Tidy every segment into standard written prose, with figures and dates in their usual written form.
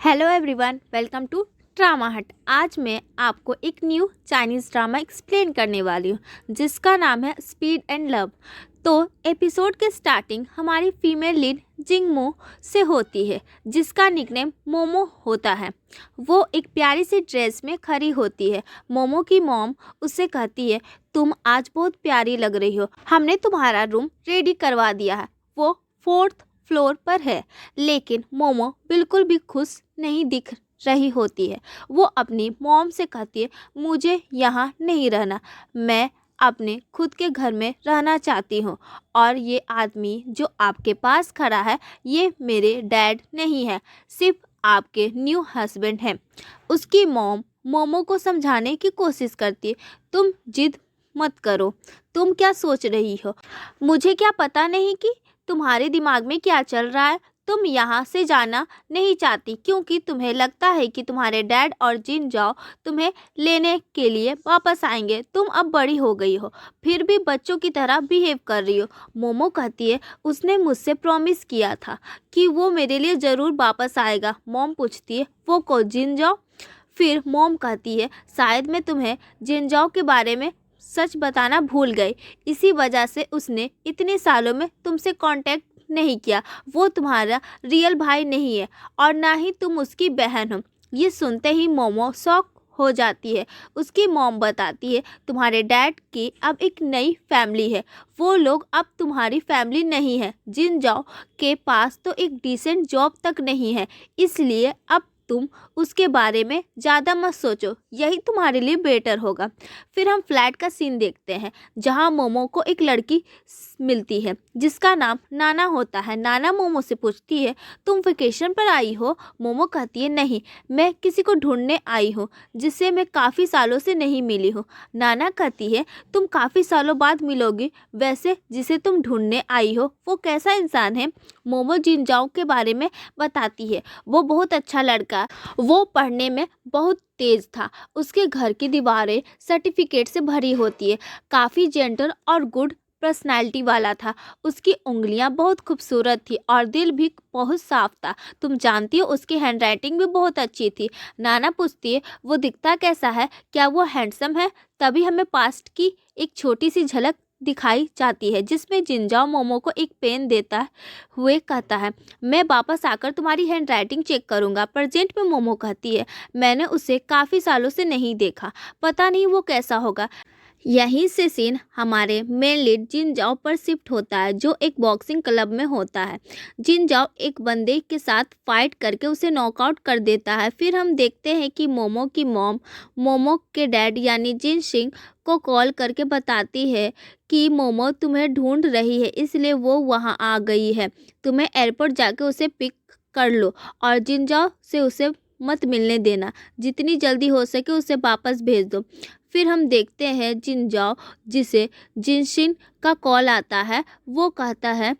Hello everyone, welcome to drama hut. आज मैं आपको एक न्यू चाइनीज़ ड्रामा एक्सप्लेन करने वाली हूँ जिसका नाम है स्पीड एंड लव। तो एपिसोड के स्टार्टिंग हमारी फीमेल लीड जिंगमो से होती है जिसका निकनेम मोमो होता है। वो एक प्यारी सी ड्रेस में खड़ी होती है। मोमो की मॉम उससे कहती है, तुम आज बहुत प्यारी लग रही हो, हमने तुम्हारा रूम रेडी करवा दिया है। वो 4th फ्लोर पर है। लेकिन मोमो बिल्कुल भी खुश नहीं दिख रही होती है। वो अपनी मॉम से कहती है, मुझे यहाँ नहीं रहना, मैं अपने खुद के घर में रहना चाहती हूँ। और ये आदमी जो आपके पास खड़ा है ये मेरे डैड नहीं है, सिर्फ आपके न्यू हस्बैंड हैं। उसकी मॉम मोमो को समझाने की कोशिश करती है, तुम जिद मत करो, तुम क्या सोच रही हो, मुझे क्या पता नहीं कि तुम्हारे दिमाग में क्या चल रहा है। तुम यहाँ से जाना नहीं चाहती क्योंकि तुम्हें लगता है कि तुम्हारे डैड और जिन जाओ तुम्हें लेने के लिए वापस आएंगे। तुम अब बड़ी हो गई हो, फिर भी बच्चों की तरह बिहेव कर रही हो। मोमो कहती है, उसने मुझसे प्रॉमिस किया था कि वो मेरे लिए ज़रूर वापस आएगा। मॉम पूछती है, वो को जिन जाओ? फिर मॉम कहती है, शायद मैं तुम्हें जिन जाओ के बारे में सच बताना भूल गई, इसी वजह से उसने इतने सालों में तुमसे कांटेक्ट नहीं किया। वो तुम्हारा रियल भाई नहीं है और ना ही तुम उसकी बहन हो। ये सुनते ही मोमो शॉक हो जाती है। उसकी मॉम बताती है, तुम्हारे डैड की अब एक नई फैमिली है, वो लोग अब तुम्हारी फैमिली नहीं है। जिन जाओ के पास तो एक डिसेंट जॉब तक नहीं है, इसलिए अब तुम उसके बारे में ज़्यादा मत सोचो, यही तुम्हारे लिए बेटर होगा। फिर हम फ्लैट का सीन देखते हैं जहां मोमो को एक लड़की मिलती है जिसका नाम नाना होता है। नाना मोमो से पूछती है, तुम वेकेशन पर आई हो? मोमो कहती है, नहीं, मैं किसी को ढूंढने आई हूँ जिससे मैं काफ़ी सालों से नहीं मिली हूँ। नाना कहती है, तुम काफ़ी सालों बाद मिलोगी, वैसे जिसे तुम ढूंढने आई हो वो कैसा इंसान है? मोमो जिनजाओ के बारे में बताती है, वो बहुत अच्छा लड़का, वो पढ़ने में बहुत तेज था, उसके घर की दीवारें सर्टिफिकेट से भरी होती है, काफ़ी जेंटल और गुड पर्सनैलिटी वाला था, उसकी उंगलियां बहुत खूबसूरत थी और दिल भी बहुत साफ था। तुम जानती हो उसकी हैंडराइटिंग भी बहुत अच्छी थी। नाना पूछती है, वो दिखता कैसा है, क्या वो हैंडसम है? तभी हमें पास्ट की एक छोटी सी झलक दिखाई जाती है जिसमें जिनजाओ मोमो को एक पेन देता हुए कहता है, मैं वापस आकर तुम्हारी हैंडराइटिंग चेक करूंगा। प्रेजेंट में मोमो कहती है, मैंने उसे काफ़ी सालों से नहीं देखा, पता नहीं वो कैसा होगा। यहीं से सीन हमारे मेन लीड जिन जाओ पर शिफ्ट होता है जो एक बॉक्सिंग क्लब में होता है। जिन जाओ एक बंदे के साथ फाइट करके उसे नॉकआउट कर देता है। फिर हम देखते हैं कि मोमो की मॉम मोमो के डैड यानी जिन सिंह को कॉल करके बताती है कि मोमो तुम्हें ढूंढ रही है, इसलिए वो वहाँ आ गई है, तुम्हें एयरपोर्ट जाके उसे पिक कर लो और जिन जाओ से उसे मत मिलने देना, जितनी जल्दी हो सके उसे वापस भेज दो। फिर हम देखते हैं जिन जाओ जिसे जिनशिन का कॉल आता है, वो कहता है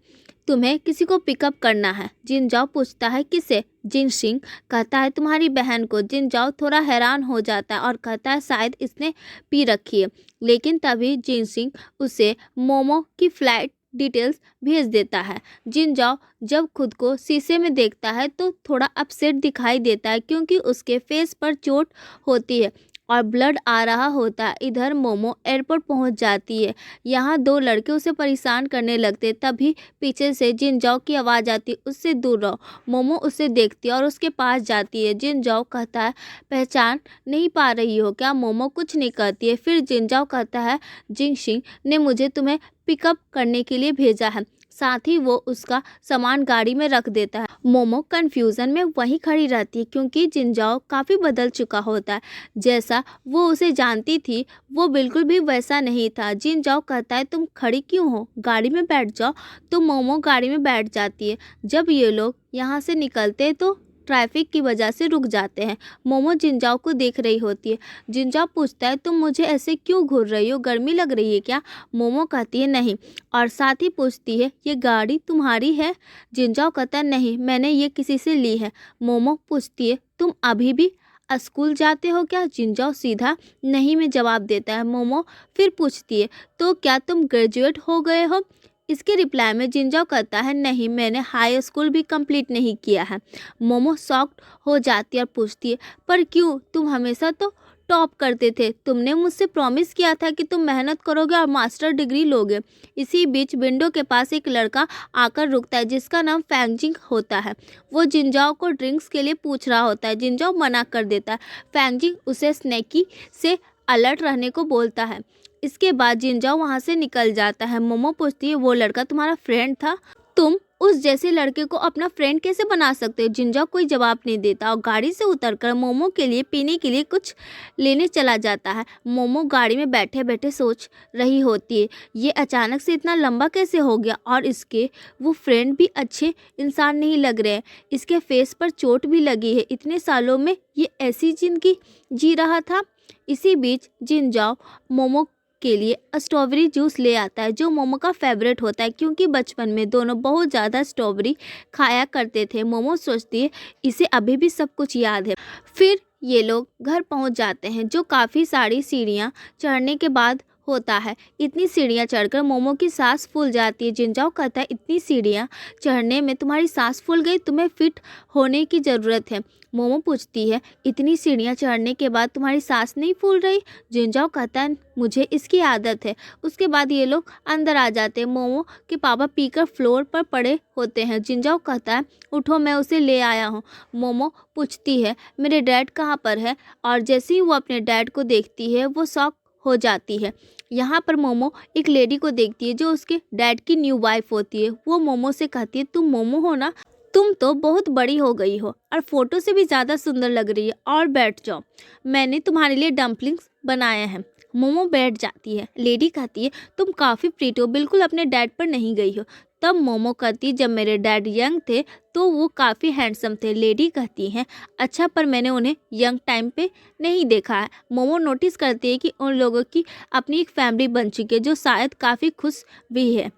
तुम्हें किसी को पिकअप करना है। जिन जाओ पूछता है, किसे? जिनशिन कहता है, तुम्हारी बहन को। जिन जाओ थोड़ा हैरान हो जाता है और कहता है शायद इसने पी रखी है, लेकिन तभी जिनशिन उसे मोमो की फ्लाइट डिटेल्स भेज देता है। जिन जाओ जब खुद को शीशे में देखता है तो थोड़ा अपसेट दिखाई देता है क्योंकि उसके फेस पर चोट होती है और ब्लड आ रहा होता है। इधर मोमो एयरपोर्ट पहुंच जाती है, यहाँ दो लड़के उसे परेशान करने लगते, तभी पीछे से जिन जाओ की आवाज़ आती है, उससे दूर रहो। मोमो उसे देखती है और उसके पास जाती है। जिन जाओ कहता है, पहचान नहीं पा रही हो क्या? मोमो कुछ नहीं कहती है। फिर जिन जाओ कहता है, जिंगशिंग ने मुझे तुम्हें पिकअप करने के लिए भेजा है, साथ ही वो उसका सामान गाड़ी में रख देता है। मोमो कंफ्यूजन में वहीं खड़ी रहती है क्योंकि जिनजाओ काफ़ी बदल चुका होता है, जैसा वो उसे जानती थी वो बिल्कुल भी वैसा नहीं था। जिनजाओ कहता है, तुम खड़ी क्यों हो, गाड़ी में बैठ जाओ। तो मोमो गाड़ी में बैठ जाती है। जब ये लोग यहाँ से निकलते तो ट्रैफिक की वजह से रुक जाते हैं। मोमो जिनजाओ को देख रही होती है। जिनजाओ पूछता है, तुम मुझे ऐसे क्यों घूर रही हो, गर्मी लग रही है क्या? मोमो कहती है, नहीं, और साथ ही पूछती है, ये गाड़ी तुम्हारी है? जिनजाओ कहता है, नहीं, मैंने ये किसी से ली है। मोमो पूछती है, तुम अभी भी स्कूल जाते हो क्या? जिनजाओ सीधा नहीं में जवाब देता है। मोमो फिर पूछती है, तो क्या तुम ग्रेजुएट हो गए हो? इसके रिप्लाई में जिंजाओ कहता है नहीं, मैंने हाई स्कूल भी कंप्लीट नहीं किया है। मोमो शॉक्ड हो जाती है और पूछती है पर क्यों, तुम हमेशा तो टॉप करते थे, तुमने मुझसे प्रॉमिस किया था कि तुम मेहनत करोगे और मास्टर डिग्री लोगे। इसी बीच विंडो के पास एक लड़का आकर रुकता है जिसका नाम फैंगजिंग होता है। वो जिंजाओ को ड्रिंक्स के लिए पूछ रहा होता है। जिंजाओ मना कर देता है। फैंगजिंग उसे स्नैकी से अलर्ट रहने को बोलता है। इसके बाद जिंजाओ वहाँ से निकल जाता है। मोमो पूछती है वो लड़का तुम्हारा फ्रेंड था, तुम उस जैसे लड़के को अपना फ्रेंड कैसे बना सकते हो। जिंजाओ कोई जवाब नहीं देता और गाड़ी से उतरकर मोमो के लिए पीने के लिए कुछ लेने चला जाता है। मोमो गाड़ी में बैठे बैठे सोच रही होती है ये अचानक से इतना लंबा कैसे हो गया और इसके वो फ्रेंड भी अच्छे इंसान नहीं लग रहे हैं। इसके फेस पर चोट भी लगी है, इतने सालों में ये ऐसी जिंदगी जी रहा था। इसी बीच जिंजाओ मोमो के लिए स्ट्रॉबेरी जूस ले आता है जो मोमो का फेवरेट होता है क्योंकि बचपन में दोनों बहुत ज़्यादा स्ट्रॉबेरी खाया करते थे। मोमो सोचती है इसे अभी भी सब कुछ याद है। फिर ये लोग घर पहुंच जाते हैं जो काफ़ी सारी सीढ़ियां चढ़ने के बाद होता है। इतनी सीढ़ियां चढ़कर मोमो की सांस फूल जाती है। जिंजाओ कहता है इतनी सीढ़ियां चढ़ने में तुम्हारी सांस फूल गई, तुम्हें फिट होने की ज़रूरत है। मोमो पूछती है इतनी सीढ़ियां चढ़ने के बाद तुम्हारी सांस नहीं फूल रही। जिंजाओ कहता है मुझे इसकी आदत है। उसके बाद ये लोग अंदर आ जाते हैं। मोमो के पापा पीकर फ्लोर पर पड़े होते हैं। जिंजाओ कहता है उठो, मैं उसे ले आया हूँ। मोमो पूछती है मेरे डैड कहाँ पर है, और जैसे ही वो अपने डैड को देखती है वो शॉक हो जाती है। यहाँ पर मोमो एक लेडी को देखती है जो उसके डैड की न्यू वाइफ होती है। वो मोमो से कहती है तुम मोमो हो ना, तुम तो बहुत बड़ी हो गई हो और फोटो से भी ज़्यादा सुंदर लग रही है, और बैठ जाओ, मैंने तुम्हारे लिए डम्पलिंग्स बनाए हैं। मोमो बैठ जाती है। लेडी कहती है तुम काफ़ी प्रीटी हो, बिल्कुल अपने डैड पर नहीं गई हो। तब मोमो कहती है जब मेरे डैड यंग थे तो वो काफ़ी हैंडसम थे। लेडी कहती है अच्छा, पर मैंने उन्हें यंग टाइम पे नहीं देखा है। मोमो नोटिस करती है कि उन लोगों की अपनी एक फैमिली बन चुकी है जो शायद काफ़ी खुश भी है।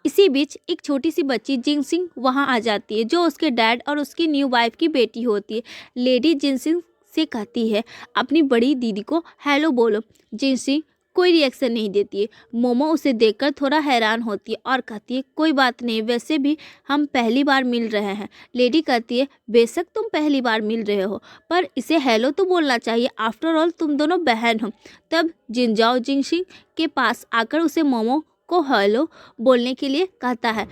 इसी बीच एक छोटी सी बच्ची जिनसिंग वहाँ आ जाती है जो उसके डैड और उसकी न्यू वाइफ की बेटी होती है। लेडी जिनसिंग से कहती है अपनी बड़ी दीदी को हेलो बोलो। जिनसिंग कोई रिएक्शन नहीं देती है। मोमो उसे देखकर थोड़ा हैरान होती है और कहती है कोई बात नहीं, वैसे भी हम पहली बार मिल रहे हैं। लेडी कहती है बेशक तुम पहली बार मिल रहे हो, पर इसे हेलो तो बोलना चाहिए, आफ्टर ऑल तुम दोनों बहन हो। तब जिंजाओ जिनसिंग के पास आकर उसे मोमो को हेलो बोलने के लिए कहता है,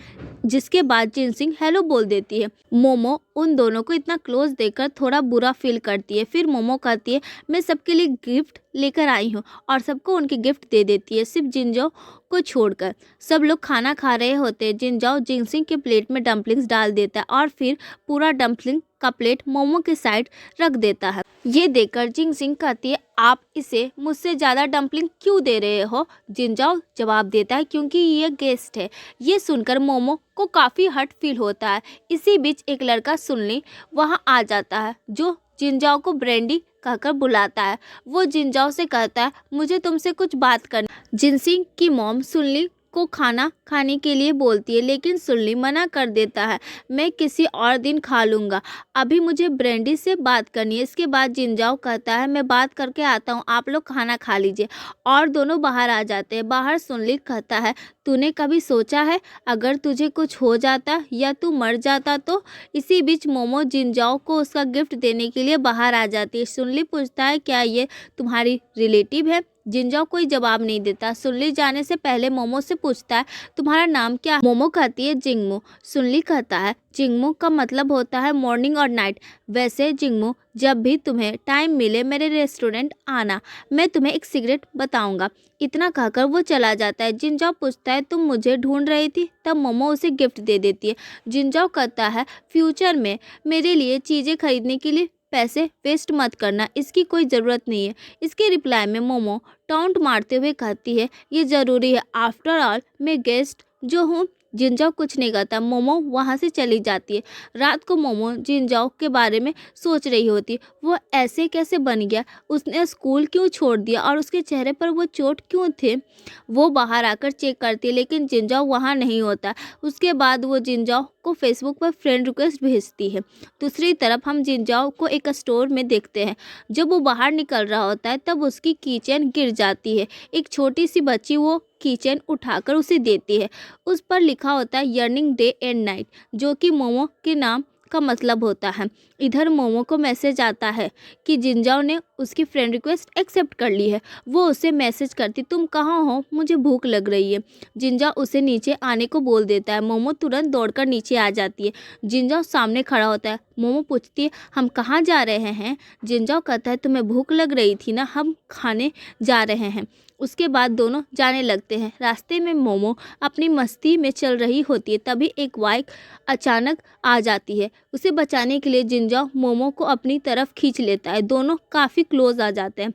जिसके बाद जिनसिंग हेलो बोल देती है। मोमो उन दोनों को इतना क्लोज देखकर थोड़ा बुरा फील करती है। फिर मोमो कहती है मैं सबके लिए गिफ्ट लेकर आई हूँ, और सबको उनके गिफ्ट दे देती है सिर्फ जिंजाओ को छोड़कर। सब लोग खाना खा रहे होते हैं। जिंजाओ जिनसिंग के प्लेट में डम्पलिंग्स डाल देता है और फिर पूरा डम्पलिंग का प्लेट मोमो के साइड रख देता है। ये देखकर जिनसिंग कहती है आप इसे मुझसे ज़्यादा डम्पलिंग क्यों दे रहे हो। जिंजाओ जवाब देता है क्योंकि ये गेस्ट है। ये सुनकर मोमो को काफ़ी हर्ट फील होता है। इसी बीच एक लड़का सुनली वहाँ आ जाता है जो जिंजाओ को ब्रेंडी कहकर बुलाता है। वो जिंजाओ से कहता है मुझे तुमसे कुछ बात करनी। जिनसिंग की मॉम सुनली को खाना खाने के लिए बोलती है लेकिन सुनली मना कर देता है, मैं किसी और दिन खा लूँगा, अभी मुझे ब्रेंडी से बात करनी है। इसके बाद जिंजाओ कहता है मैं बात करके आता हूँ, आप लोग खाना खा लीजिए, और दोनों बाहर आ जाते हैं। बाहर सुनली कहता है तूने कभी सोचा है अगर तुझे कुछ हो जाता या तू मर जाता तो। इसी बीच मोमो जिंजाओ को उसका गिफ्ट देने के लिए बाहर आ जाती है। सुनली पूछता है क्या ये तुम्हारी रिलेटिव है। जिंजाओ कोई जवाब नहीं देता। सुनली जाने से पहले मोमो से पूछता है तुम्हारा नाम क्या है। मोमो कहती है जिंगमो। सुनली कहता है जिंगमो का मतलब होता है मॉर्निंग और नाइट। वैसे जिंगमो जब भी तुम्हें टाइम मिले मेरे रेस्टोरेंट आना, मैं तुम्हें एक सीक्रेट बताऊंगा। इतना कहकर वो चला जाता है। जिंजाओ पूछता है तुम मुझे ढूंढ रही थी। तब मोमो उसे गिफ्ट दे देती है। जिंजाओ कहता है फ्यूचर में मेरे लिए चीज़ें खरीदने के लिए पैसे वेस्ट मत करना, इसकी कोई ज़रूरत नहीं है। इसके रिप्लाई में मोमो टॉन्ट मारते हुए कहती है ये ज़रूरी है, आफ्टर ऑल मैं गेस्ट जो हूँ। जिंजाओ कुछ नहीं कहता। मोमो वहाँ से चली जाती है। रात को मोमो जिंजाओ के बारे में सोच रही होती, वो ऐसे कैसे बन गया, उसने स्कूल क्यों छोड़ दिया और उसके चेहरे पर वो चोट क्यों थे। वो बाहर आकर चेक करती है लेकिन जिंजाओ वहाँ नहीं होता। उसके बाद वो जिंजाओ को फेसबुक पर फ्रेंड रिक्वेस्ट भेजती है। दूसरी तरफ हम जिंजाओ को एक स्टोर में देखते हैं। जब वो बाहर निकल रहा होता है तब उसकी कीचेन गिर जाती है। एक छोटी सी बच्ची वो कीचेन उठाकर उसे देती है। उस पर लिखा होता है यर्निंग डे एंड नाइट, जो कि मोमो के नाम का मतलब होता है। इधर मोमो को मैसेज आता है कि जिंजाओ ने उसकी फ्रेंड रिक्वेस्ट एक्सेप्ट कर ली है। वो उसे मैसेज करती, तुम कहाँ हो, मुझे भूख लग रही है। जिंजाओ उसे नीचे आने को बोल देता है। मोमो तुरंत दौड़कर नीचे आ जाती है। जिंजाओ सामने खड़ा होता है। मोमो पूछती है, हम कहाँ जा रहे हैं। जिंजाओ कहता है, तुम्हें भूख लग रही थी ना, हम खाने जा रहे हैं। उसके बाद दोनों जाने लगते हैं। रास्ते में मोमो अपनी मस्ती में चल रही होती है, तभी एक बाइक अचानक आ जाती है। उसे बचाने के लिए जिंजाओ मोमो को अपनी तरफ खींच लेता है। दोनों काफ़ी क्लोज आ जाते हैं।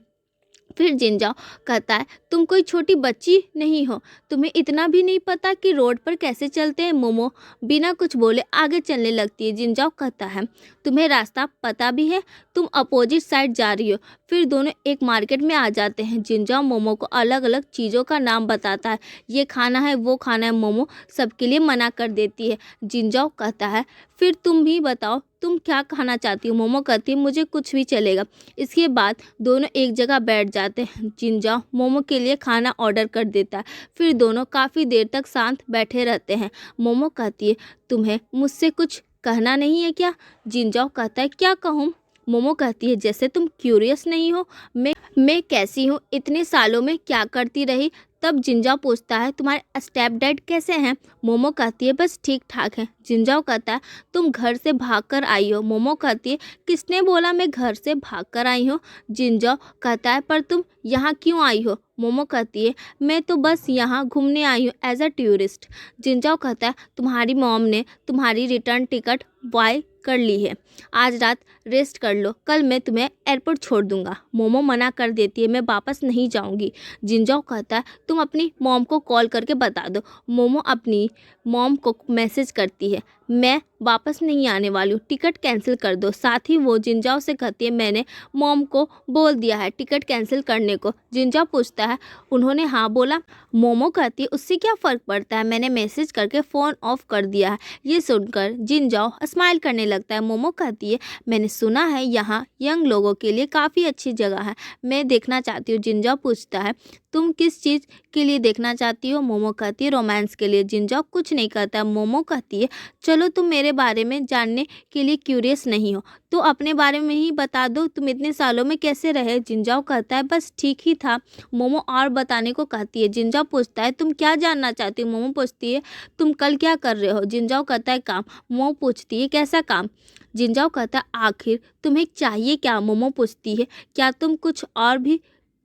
फिर जिंजाओ कहता है, तुम कोई छोटी बच्ची नहीं हो, तुम्हें इतना भी नहीं पता कि रोड पर कैसे चलते हैं। मोमो बिना कुछ बोले आगे चलने लगती है। जिंजाओ कहता है, तुम्हें रास्ता पता भी है, तुम अपोजिट साइड जा रही हो। फिर दोनों एक मार्केट में आ जाते हैं। जिंजाओ मोमो को अलग अलग चीज़ों का नाम बताता है, ये खाना है, वो खाना है। मोमो सबके लिए मना कर देती है। जिंजाओ कहता है, फिर तुम भी बताओ, तुम क्या खाना चाहती हो। मोमो कहती है, मुझे कुछ भी चलेगा। इसके बाद दोनों एक जगह बैठ जाते हैं। जिंजाओ मोमो के लिए खाना ऑर्डर कर देता है। फिर दोनों काफ़ी देर तक शांत बैठे रहते हैं। मोमो कहती है, तुम्हें मुझसे कुछ कहना नहीं है क्या। जिंजाओ कहता है, क्या कहूँ। मोमो कहती है, जैसे तुम क्यूरियस नहीं हो, मैं कैसी हूँ, इतने सालों में क्या करती रही। तब जिंजाओ पूछता है, तुम्हारे स्टेप डैड कैसे हैं। मोमो कहती है, बस ठीक ठाक है। जिंजाओ कहता है, तुम घर से भागकर आई हो। मोमो कहती है, किसने बोला मैं घर से भागकर आई हूँ। जिंजाओ कहता है, पर तुम यहाँ क्यों आई हो। मोमो कहती है, मैं तो बस यहाँ घूमने आई हूँ एज अ टूरिस्ट। जिंजाओ कहता है, तुम्हारी मॉम ने तुम्हारी रिटर्न टिकट बाय कर ली है, आज रात रेस्ट कर लो, कल मैं तुम्हें एयरपोर्ट छोड़ दूंगा। मोमो मना कर देती है, मैं वापस नहीं जाऊंगी। जिंजाओ कहता है, तुम अपनी मॉम को कॉल करके बता दो। मोमो अपनी मॉम को मैसेज करती है, मैं वापस नहीं आने वाली हूँ, टिकट कैंसिल कर दो। साथ ही वो जिंजाओ से कहती है, मैंने मॉम को बोल दिया है टिकट कैंसिल करने को। जिंजाओ पूछता है, उन्होंने हाँ बोला। मोमो कहती है, उससे क्या फ़र्क पड़ता है, मैंने मैसेज करके फ़ोन ऑफ कर दिया है। ये सुनकर जिंजाओ स्माइल करने लगता है। मोमो कहती है, मैंने सुना है यहाँ यंग लोगों के लिए काफ़ी अच्छी जगह है, मैं देखना चाहती हूँ। जिंजाओ पूछता है, तुम किस चीज़ के लिए देखना चाहती हो। मोमो कहती है, रोमांस के लिए। जिंजाओ कुछ नहीं कहता। मोमो कहती है, चलो तुम मेरे बारे में जानने के लिए क्यूरियस नहीं हो तो अपने बारे में ही बता दो, तुम इतने सालों में कैसे रहे। जिंजाओ कहता है, बस ठीक ही था। मोमो और बताने को कहती है। जिंजाओ पूछता है, तुम क्या जानना चाहती हो। मोमो पूछती है, तुम कल क्या कर रहे हो। जिंजाओ कहता है, काम। मोमो पूछती है, कैसा काम। जिंजाओ कहता है, आखिर तुम्हें चाहिए क्या। मोमो पूछती है, क्या तुम कुछ और भी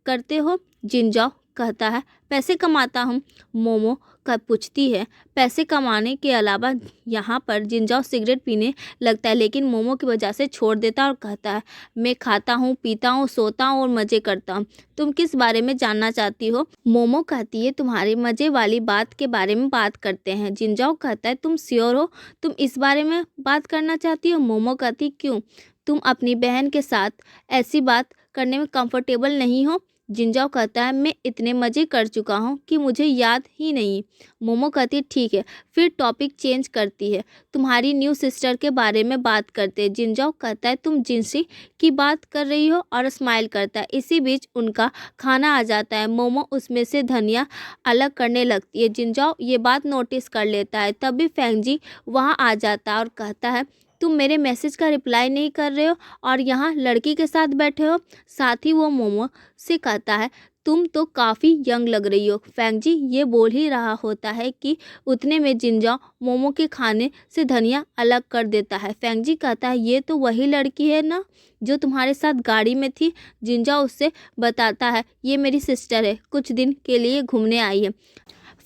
करते हो। जिंजाओ कहता है, पैसे कमाता हूँ। मोमो का पूछती है, पैसे कमाने के अलावा। यहाँ पर जिंजाओ सिगरेट पीने लगता है, लेकिन मोमो की वजह से छोड़ देता है और कहता है, मैं खाता हूँ, पीता हूँ, सोता हूँ और मज़े करता हूँ, तुम किस बारे में जानना चाहती हो। मोमो कहती है, तुम्हारी मज़े वाली बात के बारे में बात करते हैं। जिंजाओ कहता है, तुम श्योर हो तुम इस बारे में बात करना चाहती हो। मोमो कहती, क्यों, तुम अपनी बहन के साथ ऐसी बात करने में कंफर्टेबल नहीं हो। जिंजाओ कहता है, मैं इतने मज़े कर चुका हूँ कि मुझे याद ही नहीं। मोमो कहती है, ठीक है। फिर टॉपिक चेंज करती है, तुम्हारी न्यू सिस्टर के बारे में बात करते हैं। जिंजाओ कहता है, तुम जिनसी की बात कर रही हो, और स्माइल करता है। इसी बीच उनका खाना आ जाता है। मोमो उसमें से धनिया अलग करने लगती है। जिंजाओ ये बात नोटिस कर लेता है। तभी फेंगजी वहाँ आ जाता है और कहता है, तुम मेरे मैसेज का रिप्लाई नहीं कर रहे हो और यहाँ लड़की के साथ बैठे हो। साथ ही वो मोमो से कहता है, तुम तो काफ़ी यंग लग रही हो। फेंगजी ये बोल ही रहा होता है कि उतने में जिंजाओ मोमो के खाने से धनिया अलग कर देता है। फेंगजी कहता है, ये तो वही लड़की है ना जो तुम्हारे साथ गाड़ी में थी। जिंजाओ उससे बताता है, ये मेरी सिस्टर है, कुछ दिन के लिए घूमने आई है।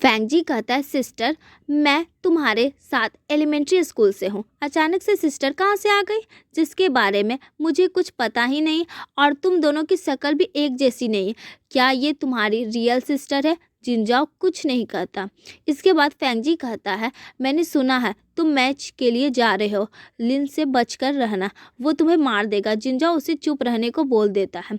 फेंगजी कहता है, सिस्टर, मैं तुम्हारे साथ एलिमेंट्री स्कूल से हूँ, अचानक से सिस्टर कहाँ से आ गई, जिसके बारे में मुझे कुछ पता ही नहीं, और तुम दोनों की शक्ल भी एक जैसी नहीं है, क्या ये तुम्हारी रियल सिस्टर है। जिंजाओ कुछ नहीं कहता। इसके बाद फेंगजी कहता है, मैंने सुना है तुम मैच के लिए जा रहे हो, लिन से बचकर रहना, वो तुम्हें मार देगा। जिंजाओ उसे चुप रहने को बोल देता है।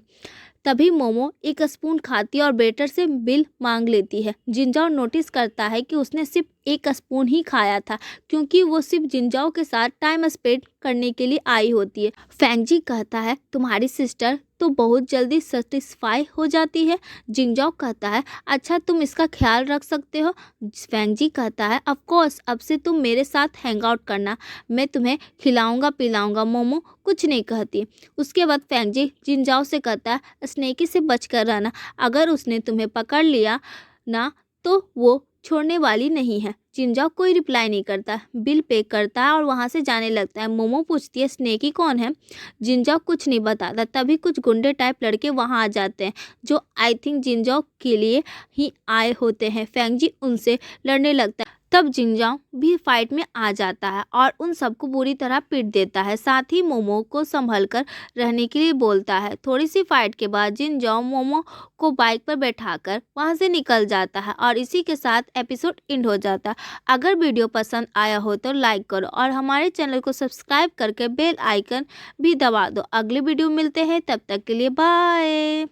तभी मोमो एक स्पून खाती है और वेटर से बिल मांग लेती है। जिंजाओ नोटिस करता है कि उसने सिर्फ एक स्पून ही खाया था, क्योंकि वो सिर्फ जिंजाओ के साथ टाइम स्पेंड करने के लिए आई होती है। फेंगजी कहता है तुम्हारी सिस्टर तो बहुत जल्दी सेटिस्फाई हो जाती है। जिंजाओ कहता है अच्छा तुम इसका ख्याल रख सकते हो। फेंगजी कहता है ऑफ कोर्स, अब से तुम मेरे साथ हैंग आउट करना, मैं तुम्हें खिलाऊंगा पिलाऊंगा। मोमो कुछ नहीं कहती। उसके बाद फेंगजी जिंजाओ से कहता है स्नेकी से बचकर रहना, अगर उसने तुम्हें पकड़ लिया ना तो वो छोड़ने वाली नहीं है। जिंजाओ कोई रिप्लाई नहीं करता, बिल पे करता है और वहाँ से जाने लगता है। मोमो पूछती है स्नेकी कौन है। जिंजाओ कुछ नहीं बताता। तभी कुछ गुंडे टाइप लड़के वहाँ आ जाते हैं, जो आई थिंक जिंजाओ के लिए ही आए होते हैं। फेंगजी उनसे लड़ने लगता है। तब जिंजाओ भी फाइट में आ जाता है और उन सबको बुरी तरह पीट देता है। साथ ही मोमो को संभल कर रहने के लिए बोलता है। थोड़ी सी फाइट के बाद जिंजाओ मोमो को बाइक पर बैठाकर वहां से निकल जाता है और इसी के साथ एपिसोड एंड हो जाता है। अगर वीडियो पसंद आया हो तो लाइक करो और हमारे चैनल को सब्सक्राइब करके बेल आइकन भी दबा दो। अगले वीडियो मिलते हैं, तब तक के लिए बाय।